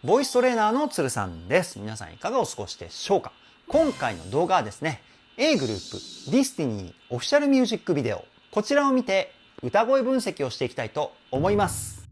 ボイストレーナーの鶴さんです。皆さんいかがお過ごしでしょうか。今回の動画はですね、A グループディスティニーオフィシャルミュージックビデオ、こちらを見て歌声分析をしていきたいと思います。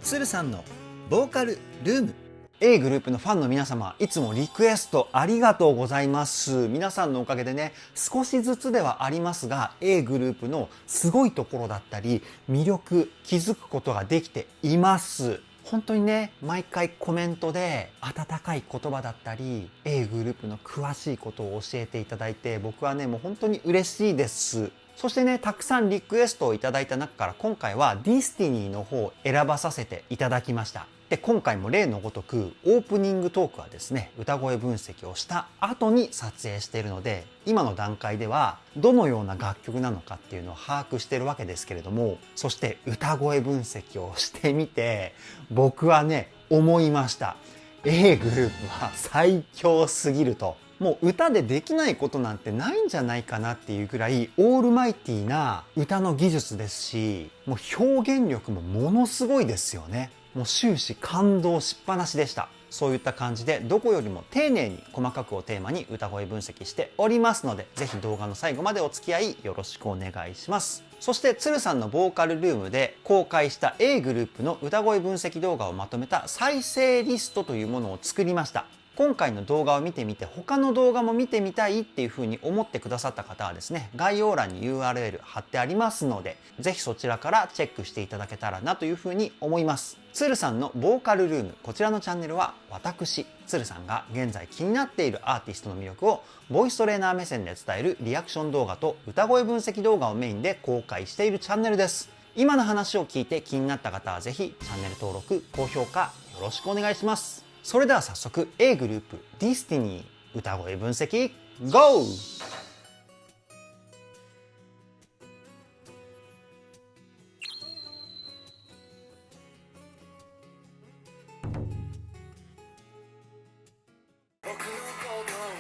鶴さんのボーカルルーム。A グループのファンの皆様、いつもリクエストありがとうございます。皆さんのおかげでね、少しずつではありますが、A グループのすごいところだったり、魅力、気づくことができています。本当にね、毎回コメントで温かい言葉だったり、A グループの詳しいことを教えていただいて、僕はね、もう本当に嬉しいです。そしてね、たくさんリクエストをいただいた中から今回はディスティニーの方を選ばさせていただきました。で、今回も例のごとくオープニングトークはですね、歌声分析をした後に撮影しているので、今の段階ではどのような楽曲なのかっていうのを把握しているわけですけれども、そして歌声分析をしてみて、僕はね、思いました。A グループは最強すぎると。もう歌でできないことなんてないんじゃないかなっていうぐらいオールマイティな歌の技術ですし、もう表現力もものすごいですよね。もう終始感動しっぱなしでした。そういった感じでどこよりも丁寧に細かくをテーマに歌声分析しておりますので、ぜひ動画の最後までお付き合いよろしくお願いします。そして鶴さんのボーカルルームで公開した A グループの歌声分析動画をまとめた再生リストというものを作りました。今回の動画を見てみて他の動画も見てみたいっていう風に思ってくださった方はですね、概要欄に URL 貼ってありますので、ぜひそちらからチェックしていただけたらなという風に思います。鶴さんのボーカルルーム、こちらのチャンネルは私鶴さんが現在気になっているアーティストの魅力をボイストレーナー目線で伝えるリアクション動画と歌声分析動画をメインで公開しているチャンネルです。今の話を聞いて気になった方はぜひチャンネル登録、高評価よろしくお願いします。それでは早速 A グループディスティニー歌声分析 GO!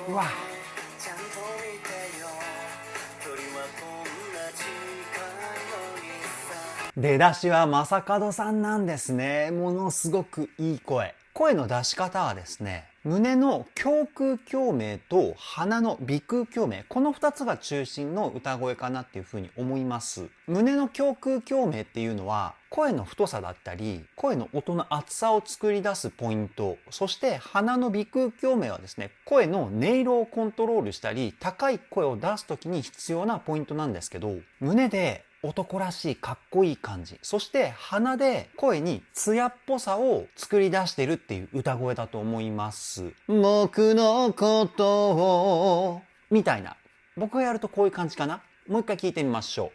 うわ出だしは正門さんなんですね。ものすごくいい声。声の出し方はですね、胸の胸腔共鳴と鼻の鼻腔共鳴、この2つが中心の歌声かなっていうふうに思います。胸の胸腔共鳴っていうのは声の太さだったり声の音の厚さを作り出すポイント、そして鼻の鼻腔共鳴はですね、声の音色をコントロールしたり高い声を出す時に必要なポイントなんですけど、胸で男らしいかっこいい感じ、そして鼻で声に艶っぽさを作り出してるっていう歌声だと思います。僕のことをみたいな、僕がやるとこういう感じかな。もう一回聞いてみましょ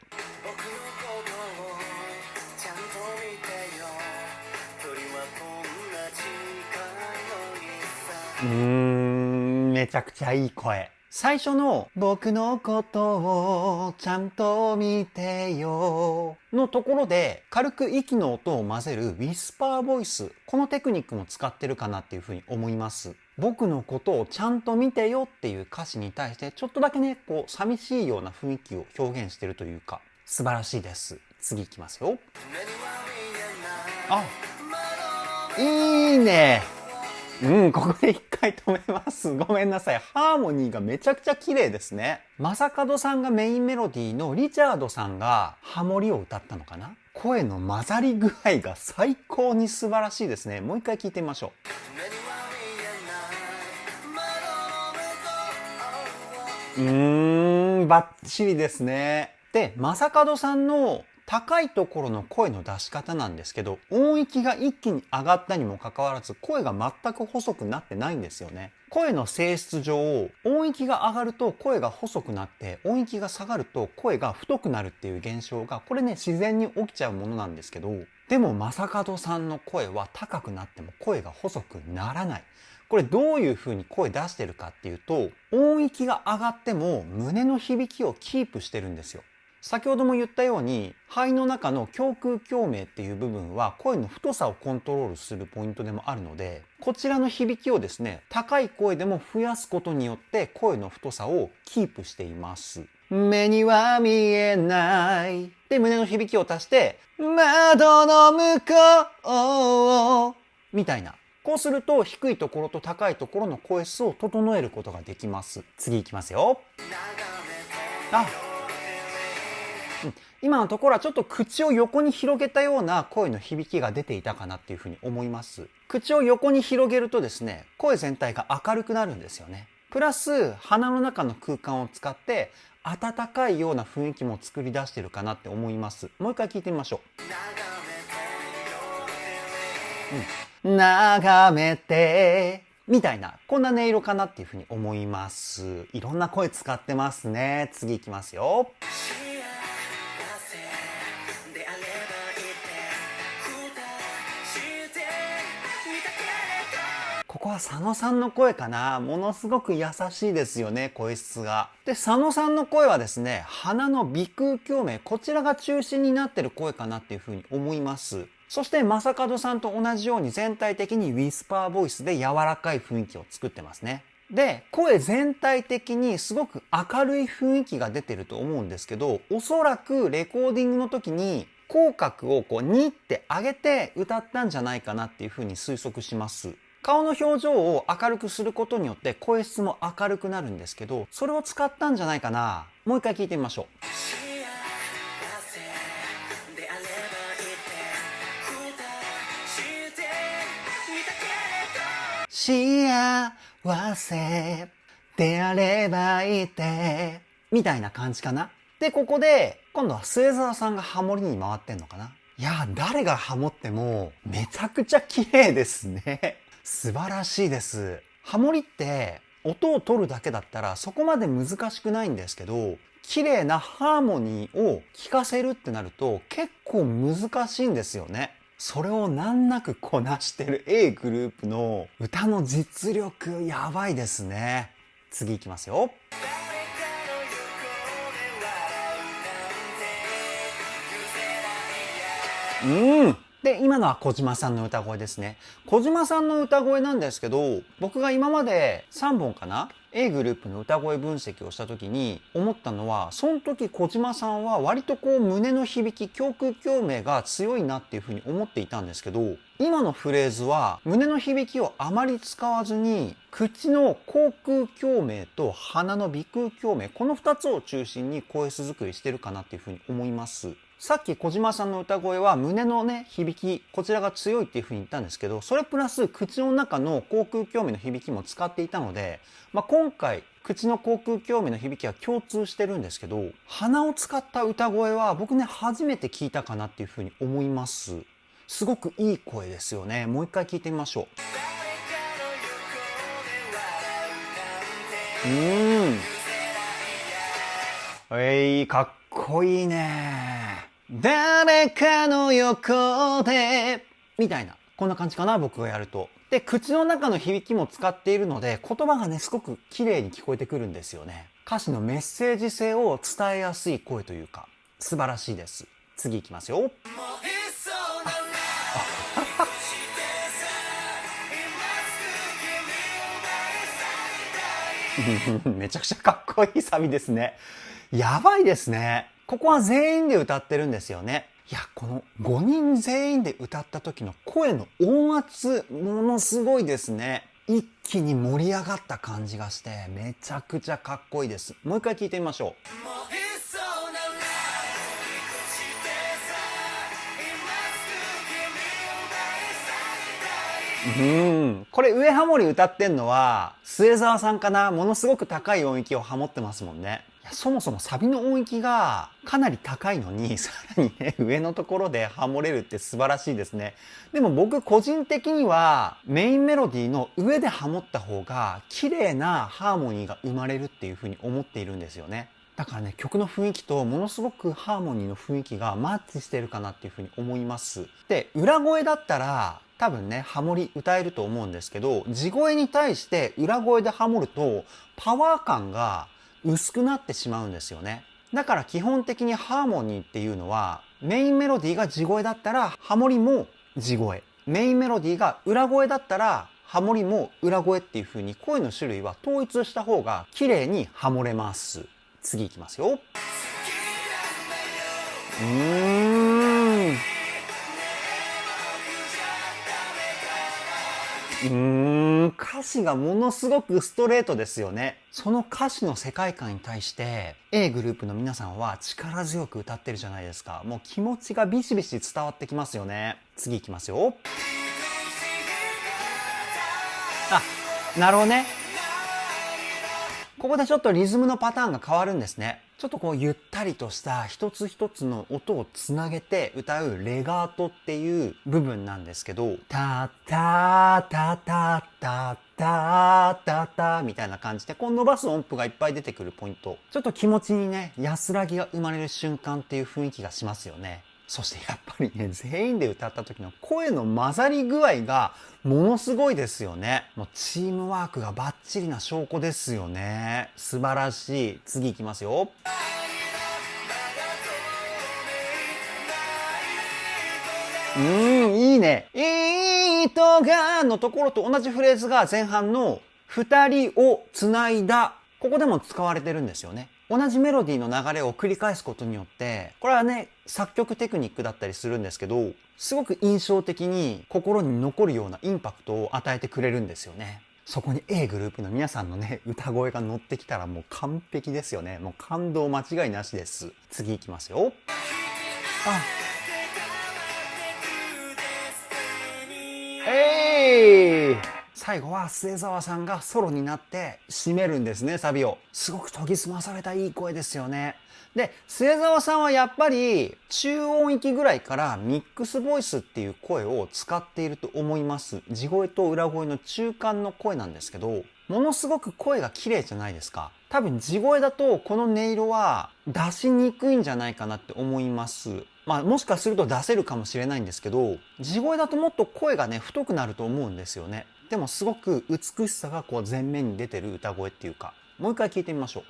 う。めちゃくちゃいい声。最初の僕のことをちゃんと見てよのところで軽く息の音を混ぜるウィスパーボイス、このテクニックも使ってるかなっていうふうに思います。僕のことをちゃんと見てよっていう歌詞に対してちょっとだけね、こう寂しいような雰囲気を表現してるというか、素晴らしいです。次いきますよ。あ、いいね。ここで一回止めます。ごめんなさい。ハーモニーがめちゃくちゃ綺麗ですね。正門さんがメインメロディーのリチャードさんがハモリを歌ったのかな。声の混ざり具合が最高に素晴らしいですね。もう一回聞いてみましょう。バッチリですね。で、正門さんの高いところの声の出し方なんですけど、音域が一気に上がったにもかかわらず声が全く細くなってないんですよね。声の性質上、音域が上がると声が細くなって、音域が下がると声が太くなるっていう現象が、これね、自然に起きちゃうものなんですけど、でも正門さんの声は高くなっても声が細くならない。これどういう風に声出してるかっていうと、音域が上がっても胸の響きをキープしてるんですよ。先ほども言ったように肺の中の胸腔共鳴っていう部分は声の太さをコントロールするポイントでもあるので、こちらの響きをですね、高い声でも増やすことによって声の太さをキープしています。目には見えないで胸の響きを足して窓の向こうみたいな。こうすると低いところと高いところの声質を整えることができます。次いきますよ。今のところはちょっと口を横に広げたような声の響きが出ていたかなっていうふうに思います。口を横に広げるとですね、声全体が明るくなるんですよね。プラス鼻の中の空間を使って温かいような雰囲気も作り出してるかなって思います。もう一回聞いてみましょう。眺めてみたいな、こんな音色かなっていうふうに思います。いろんな声使ってますね。次いきますよ。ここは佐野さんの声かな。ものすごく優しいですよね、声質が。で、佐野さんの声はですね、鼻の鼻腔共鳴、こちらが中心になってる声かなっていうふうに思います。そして正門さんと同じように全体的にウィスパーボイスで柔らかい雰囲気を作ってますね。で、声全体的にすごく明るい雰囲気が出てると思うんですけど、おそらくレコーディングの時に口角をこうニって上げて歌ったんじゃないかなっていうふうに推測します。顔の表情を明るくすることによって声質も明るくなるんですけど、それを使ったんじゃないかな。もう一回聞いてみましょう。幸せであればいいってみたいな感じかな。で、ここで今度は末澤さんがハモリに回ってんのかな。いや、誰がハモってもめちゃくちゃ綺麗ですね。素晴らしいです。ハモリって音を取るだけだったらそこまで難しくないんですけど、綺麗なハーモニーを聴かせるってなると結構難しいんですよね。それを難なくこなしてる A グループの歌の実力やばいですね。次行きますよ。で、今のは小島さんの歌声ですね。小島さんの歌声なんですけど、僕が今まで3本かな A グループの歌声分析をした時に思ったのは、その時小島さんは割とこう胸の響き、胸腔共鳴が強いなっていうふうに思っていたんですけど、今のフレーズは胸の響きをあまり使わずに、口の口腔共鳴と鼻の鼻腔共鳴、この2つを中心に声質作りしてるかなっていうふうに思います。さっき小島さんの歌声は胸のね、響き、こちらが強いっていうふうに言ったんですけど、それプラス口の中の口腔共鳴の響きも使っていたので、今回、口の口腔共鳴の響きは共通してるんですけど、鼻を使った歌声は僕ね、初めて聞いたかなっていうふうに思います。すごくいい声ですよね。もう一回聞いてみましょう。かっこいいね。誰かの横でみたいな、こんな感じかな、僕がやると。で、口の中の響きも使っているので、言葉がね、すごく綺麗に聞こえてくるんですよね。歌詞のメッセージ性を伝えやすい声というか、素晴らしいです。次いきますよ。めちゃくちゃかっこいいサビですね。やばいですね。ここは全員で歌ってるんですよね。いや、この5人全員で歌った時の声の音圧、ものすごいですね。一気に盛り上がった感じがして、めちゃくちゃかっこいいです。もう一回聞いてみましょう。これ上ハモリ歌ってんのは末澤さんかな。ものすごく高い音域をハモってますもんね。いや、そもそもサビの音域がかなり高いのにさらにね、上のところでハモれるって素晴らしいですね。でも僕個人的にはメインメロディーの上でハモった方が綺麗なハーモニーが生まれるっていう風に思っているんですよね。だからね、曲の雰囲気とものすごくハーモニーの雰囲気がマッチしてるかなっていう風に思います。で、裏声だったら多分ね、ハモリ歌えると思うんですけど、地声に対して裏声でハモるとパワー感が薄くなってしまうんですよね。だから基本的にハーモニーっていうのはメインメロディーが地声だったらハモリも地声。メインメロディーが裏声だったらハモリも裏声っていう風に声の種類は統一した方が綺麗にハモれます。次いきますよ。歌詞がものすごくストレートですよね。その歌詞の世界観に対して A グループの皆さんは力強く歌ってるじゃないですか。もう気持ちがビシビシ伝わってきますよね。次いきますよ。なるほどね。ここでちょっとリズムのパターンが変わるんですね。ちょっとこうゆったりとした一つ一つの音をつなげて歌うレガートっていう部分なんですけど、タタタタタタタタみたいな感じでこう伸ばす音符がいっぱい出てくるポイント。ちょっと気持ちにね、安らぎが生まれる瞬間っていう雰囲気がしますよね。そしてやっぱりね、全員で歌った時の声の混ざり具合がものすごいですよね。もうチームワークがバッチリな証拠ですよね。素晴らしい。次いきますよ。いいね。糸がのところと同じフレーズが前半の二人をつないだ。ここでも使われてるんですよね。同じメロディーの流れを繰り返すことによって、これはね、作曲テクニックだったりするんですけど、すごく印象的に心に残るようなインパクトを与えてくれるんですよね。そこに A グループの皆さんのね、歌声が乗ってきたらもう完璧ですよね。もう感動間違いなしです。次いきますよ。最後は末澤さんがソロになって締めるんですね、サビを。すごく研ぎ澄まされたいい声ですよね。で、末澤さんはやっぱり中音域ぐらいからミックスボイスっていう声を使っていると思います。地声と裏声の中間の声なんですけど、ものすごく声が綺麗じゃないですか。多分地声だとこの音色は出しにくいんじゃないかなって思います。もしかすると出せるかもしれないんですけど、地声だともっと声がね、太くなると思うんですよね。でもすごく美しさがこう前面に出てる歌声っていうか、もう一回聞いてみましょう。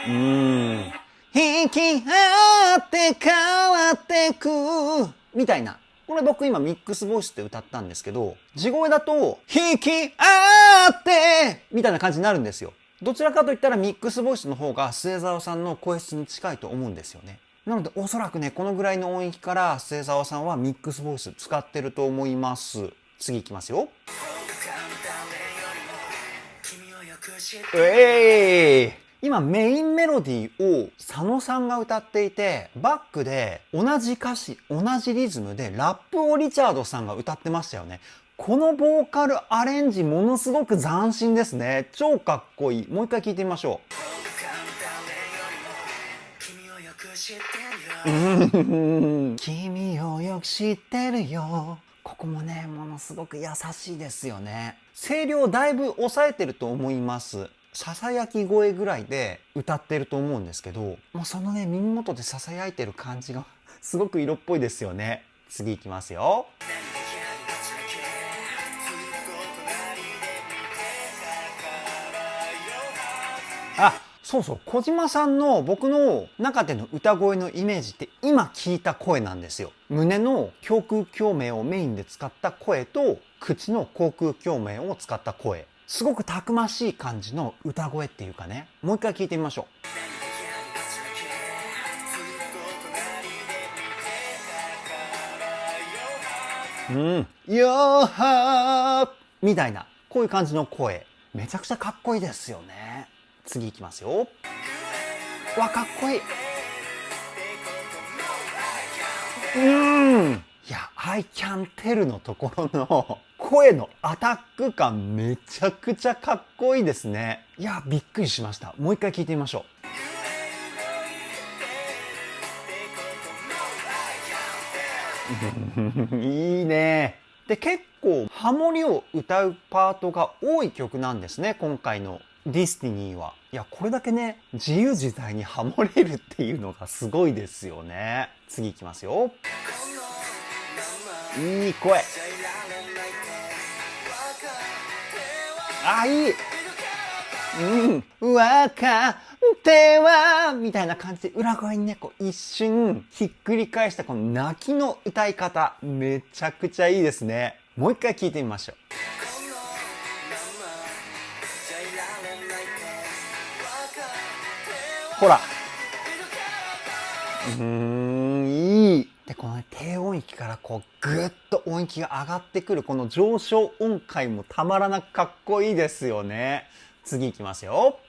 引き合って変わってくみたいな。これ僕今ミックスボイスって歌ったんですけど、地声だと引き合ってみたいな感じになるんですよ。どちらかといったらミックスボイスの方が末澤さんの声質に近いと思うんですよね。なのでおそらくね、このぐらいの音域から末澤さんはミックスボイス使ってると思います。次いきますよ。今メインメロディーを佐野さんが歌っていて、バックで同じ歌詞、同じリズムでラップをリチャードさんが歌ってましたよね。このボーカルアレンジものすごく斬新ですね。超かっこいい。もう一回聞いてみましょう。君をよく知ってるよ。ここもね、ものすごく優しいですよね。声量だいぶ抑えてると思います。ささやき声ぐらいで歌ってると思うんですけど、もうそのね、耳元でささやいてる感じがすごく色っぽいですよね。次いきますよ。そうそう、小島さんの僕の中での歌声のイメージって今聞いた声なんですよ。胸の胸腔共鳴をメインで使った声と口の口腔共鳴を使った声。すごくたくましい感じの歌声っていうかね。もう一回聞いてみましょう。Your heart みたいな、こういう感じの声。めちゃくちゃかっこいいですよね。次いきますよ。わ、かっこいい。いや、I can tell のところの声のアタック感めちゃくちゃかっこいいですね。いや、びっくりしました。もう一回聞いてみましょう。いいね。で、結構ハモリを歌うパートが多い曲なんですね、今回のディスティニーは。いや、これだけね、自由自在にハモれるっていうのがすごいですよね。次いきますよ。いい声。いい。わかってはみたいな感じで裏声にね、こう一瞬ひっくり返したこの泣きの歌い方、めちゃくちゃいいですね。もう一回聞いてみましょほら。いい。で、このね、低音域からこう、ぐっと音域が上がってくる、この上昇音階もたまらなくかっこいいですよね。次いきますよ。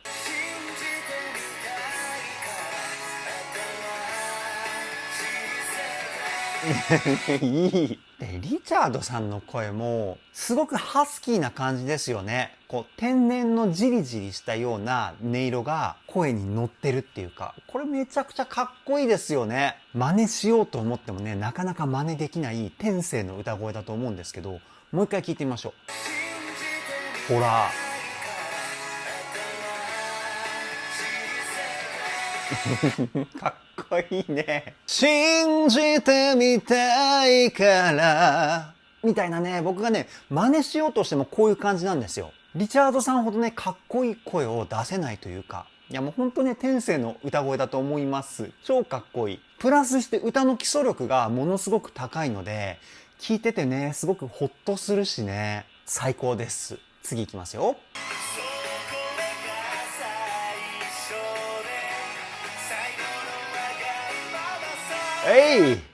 いい。で、リチャードさんの声も、すごくハスキーな感じですよね。こう、天然のジリジリしたような音色が声に乗ってるっていうか、これめちゃくちゃかっこいいですよね。真似しようと思ってもね、なかなか真似できない天性の歌声だと思うんですけど、もう一回聞いてみましょう。ほら。かっこいいね。信じてみたいから。みたいなね、僕がね、真似しようとしてもこういう感じなんですよ。リチャードさんほどね、かっこいい声を出せないというか、いやもうほんとね、天性の歌声だと思います。超かっこいい。プラスして歌の基礎力がものすごく高いので、聴いててね、すごくホッとするしね、最高です。次いきますよ。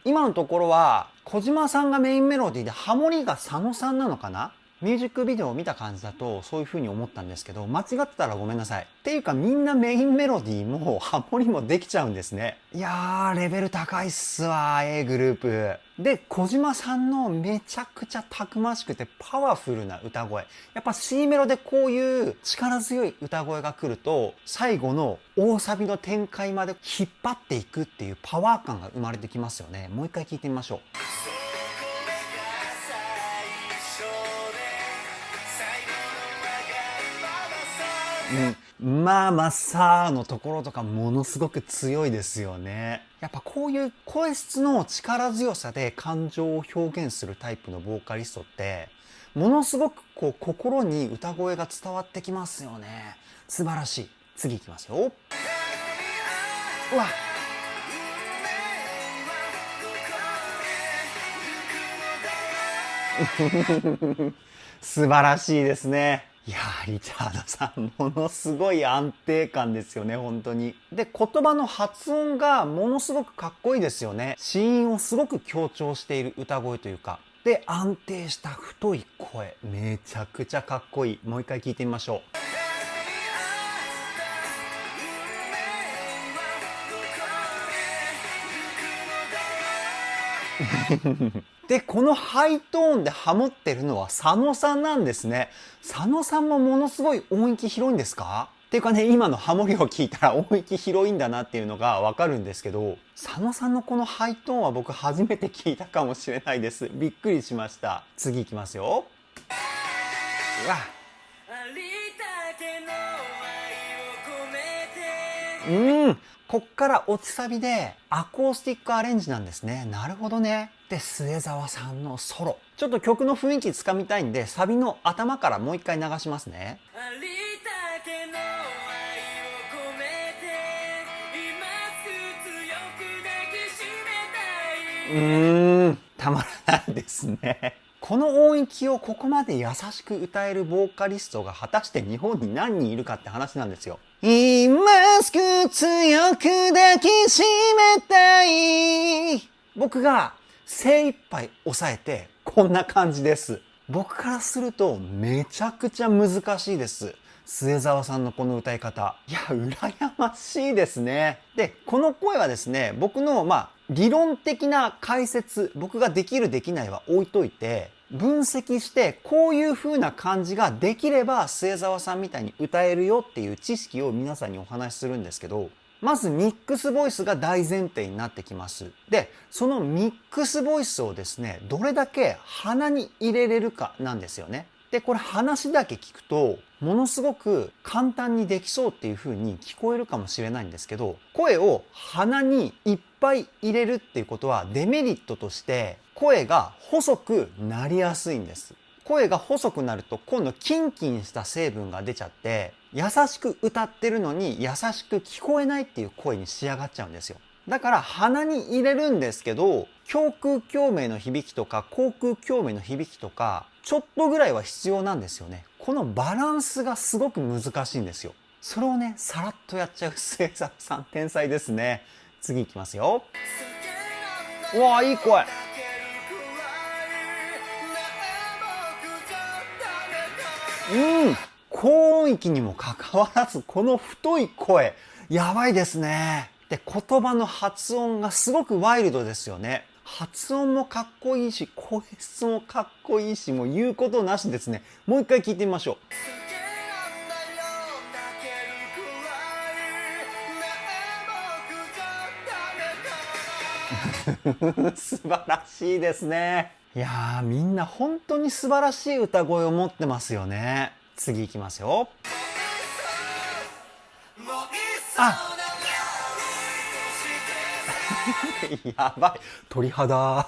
今のところは小島さんがメインメロディーでハモリが佐野さんなのかな。ミュージックビデオを見た感じだとそういう風に思ったんですけど、間違ってたらごめんなさい。っていうかみんなメインメロディーもハモリもできちゃうんですね。いやー、レベル高いっすわ、A グループ。で、小島さんのめちゃくちゃたくましくてパワフルな歌声。やっぱ C メロでこういう力強い歌声が来ると、最後の大サビの展開まで引っ張っていくっていうパワー感が生まれてきますよね。もう一回聞いてみましょう。まあまあさーのところとかものすごく強いですよね。やっぱこういう声質の力強さで感情を表現するタイプのボーカリストってものすごくこう心に歌声が伝わってきますよね。素晴らしい。次いきますよ。うわ素晴らしいですね。いやー、リチャードさん、ものすごい安定感ですよね、本当に。で、言葉の発音がものすごくかっこいいですよね。子音をすごく強調している歌声というか。で、安定した太い声。めちゃくちゃかっこいい。もう一回聞いてみましょう。で、このハイトーンでハモってるのは佐野さんなんですね。佐野さんもものすごい音域広いんですか？っていうかね、今のハモリを聞いたら音域広いんだなっていうのがわかるんですけど、佐野さんのこのハイトーンは僕初めて聞いたかもしれないです。びっくりしました。次いきますよ。うわ。こっから落ちサビでアコースティックアレンジなんですね。なるほどね。で、末澤さんのソロ。ちょっと曲の雰囲気つかみたいんで、サビの頭からもう一回流しますね。たまらないですね。この音域をここまで優しく歌えるボーカリストが果たして日本に何人いるかって話なんですよ。今すぐ強く抱きしめたい。僕が精一杯抑えてこんな感じです。僕からするとめちゃくちゃ難しいです。末澤さんのこの歌い方。いや、羨ましいですね。で、この声はですね、僕の理論的な解説、僕ができるできないは置いといて、分析してこういう風な感じができれば末澤さんみたいに歌えるよっていう知識を皆さんにお話しするんですけど、まずミックスボイスが大前提になってきます。で、そのミックスボイスをですね、どれだけ鼻に入れれるかなんですよね。で、これ話だけ聞くと、ものすごく簡単にできそうっていう風に聞こえるかもしれないんですけど、声を鼻にいっぱい入れるっていうことはデメリットとして声が細くなりやすいんです。声が細くなると今度キンキンした成分が出ちゃって優しく歌ってるのに優しく聞こえないっていう声に仕上がっちゃうんですよ。だから鼻に入れるんですけど、胸腔共鳴の響きとか口腔共鳴の響きとかちょっとぐらいは必要なんですよね。このバランスがすごく難しいんですよ。それをね、さらっとやっちゃう末澤さん、天才ですね。次いきますよ。うわー、いい声。高音域にもかかわらず、この太い声、やばいですね。で、言葉の発音がすごくワイルドですよね。発音もかっこいいし、声質もかっこいいし、もう言うことなしですね。もう一回聞いてみましょう。素晴らしいですね。いやー、みんな本当に素晴らしい歌声を持ってますよね。次いきますよ。あやばい。鳥肌が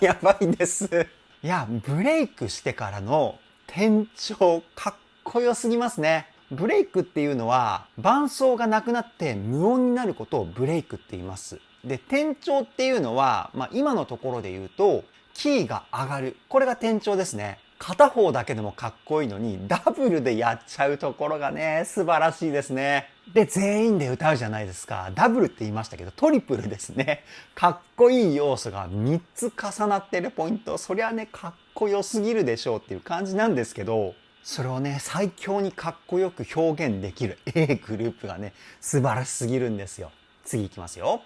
やばいです。いや、ブレイクしてからの転調かっこよすぎますね。ブレイクっていうのは伴奏がなくなって無音になることをブレイクって言います。で、転調っていうのは、今のところで言うと、キーが上がる。これが転調ですね。片方だけでもかっこいいのに、ダブルでやっちゃうところがね、素晴らしいですね。で、全員で歌うじゃないですか。ダブルって言いましたけど、トリプルですね。かっこいい要素が3つ重なってるポイント。そりゃね、かっこよすぎるでしょうっていう感じなんですけど、それをね、最強にかっこよく表現できる A グループがね、素晴らしすぎるんですよ。次いきますよ。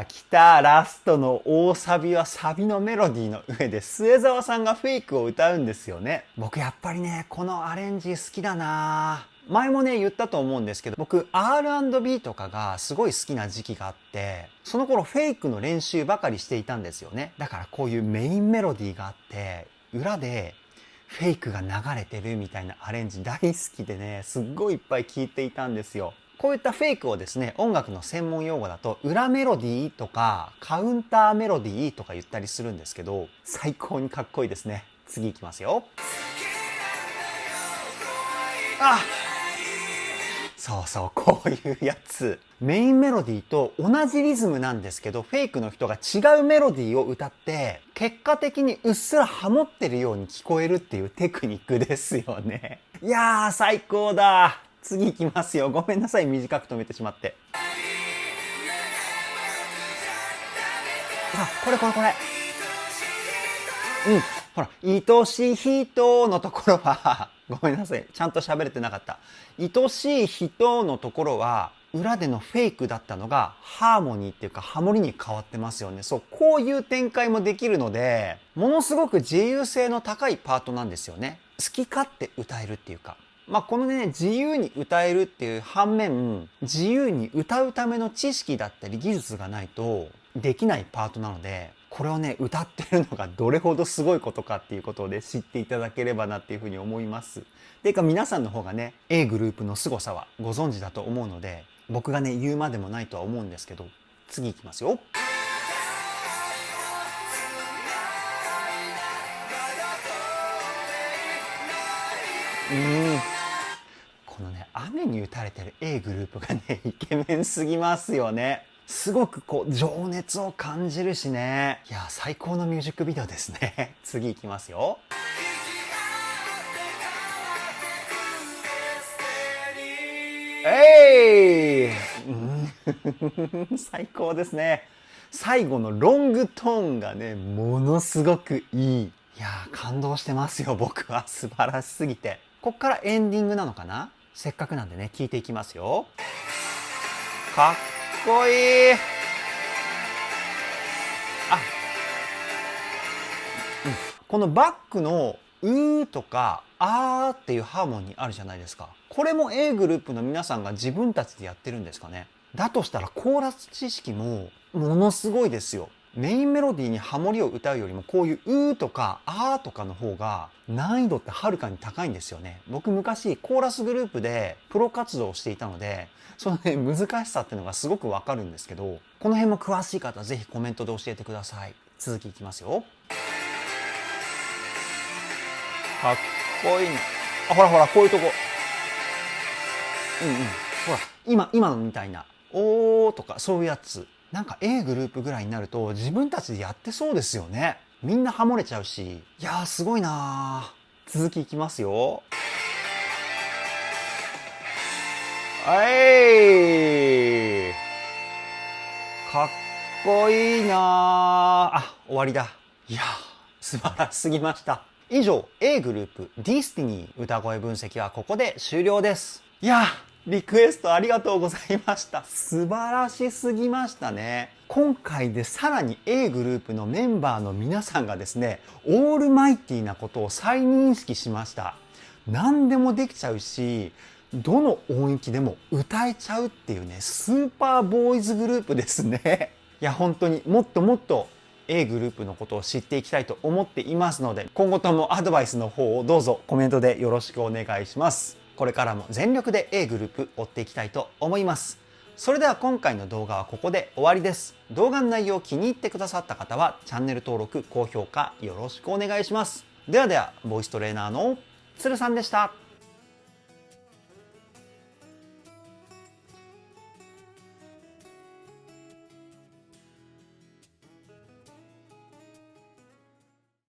来た。ラストの大サビはサビのメロディーの上で末澤さんがフェイクを歌うんですよね。僕やっぱりね、このアレンジ好きだな。前もね、言ったと思うんですけど、僕 R&B とかがすごい好きな時期があって、その頃フェイクの練習ばかりしていたんですよね。だからこういうメインメロディーがあって、裏でフェイクが流れてるみたいなアレンジ大好きでね、すっごいいっぱい聴いていたんですよ。こういったフェイクをですね、音楽の専門用語だと裏メロディーとかカウンターメロディーとか言ったりするんですけど、最高にかっこいいですね。次いきますよ。そう、こういうやつ。メインメロディーと同じリズムなんですけど、フェイクの人が違うメロディーを歌って、結果的にうっすらハモってるように聞こえるっていうテクニックですよね。いやー、最高だ。次行きますよ。ごめんなさい。短く止めてしまって。これ。ほら、愛しい人のところは、ごめんなさい。ちゃんと喋れてなかった。愛しい人のところは、裏でのフェイクだったのが、ハーモニーっていうか、ハモリに変わってますよね。そう、こういう展開もできるので、ものすごく自由性の高いパートなんですよね。好き勝手歌えるっていうか。このね、自由に歌えるっていう反面、自由に歌うための知識だったり技術がないとできないパートなので、これをね、歌ってるのがどれほどすごいことかっていうことをね、知っていただければなっていうふうに思います。てか皆さんの方がね、A グループの凄さはご存知だと思うので、僕がね、言うまでもないとは思うんですけど、次いきますよ。このね、雨に打たれてる A グループがね、イケメンすぎますよね。すごくこう、情熱を感じるしね。いや、最高のミュージックビデオですね。次行きますよ。最高ですね。最後のロングトーンがね、ものすごくいい。いやー、感動してますよ、僕は。素晴らしすぎて。こっからエンディングなのかな？せっかくなんでね、聞いていきますよ。かっこいい。このバックのうーとかあーっていうハーモニーあるじゃないですか。これも A グループの皆さんが自分たちでやってるんですかね。だとしたらコーラス知識もものすごいですよ。メインメロディーにハモリを歌うよりもこういううーとかあーとかの方が難易度ってはるかに高いんですよね。僕昔コーラスグループでプロ活動をしていたので、そのね、難しさっていうのがすごくわかるんですけど、この辺も詳しい方ぜひコメントで教えてください。続きいきますよ。かっこいいね。ほら、こういうとこ。ほら、今のみたいな、おーとかそういうやつ。なんか A グループぐらいになると自分たちでやってそうですよね。みんなハモれちゃうし、いやーすごいなー。続きいきますよ。はい、かっこいいなー。あ、終わりだ。いやー素晴らしすぎました。以上 A グループディスティニー歌声分析はここで終了です。いやーリクエストありがとうございました。素晴らしすぎましたね。今回でさらに A グループのメンバーの皆さんがですね、オールマイティなことを再認識しました。何でもできちゃうし、どの音域でも歌えちゃうっていうね、スーパーボーイズグループですね。いや本当にもっともっと A グループのことを知っていきたいと思っていますので、今後ともアドバイスの方をどうぞコメントでよろしくお願いします。これからも全力で A グループ追っていきたいと思います。それでは今回の動画はここで終わりです。動画の内容を気に入ってくださった方はチャンネル登録、高評価よろしくお願いします。ではでは、ボイストレーナーのつるさんでした。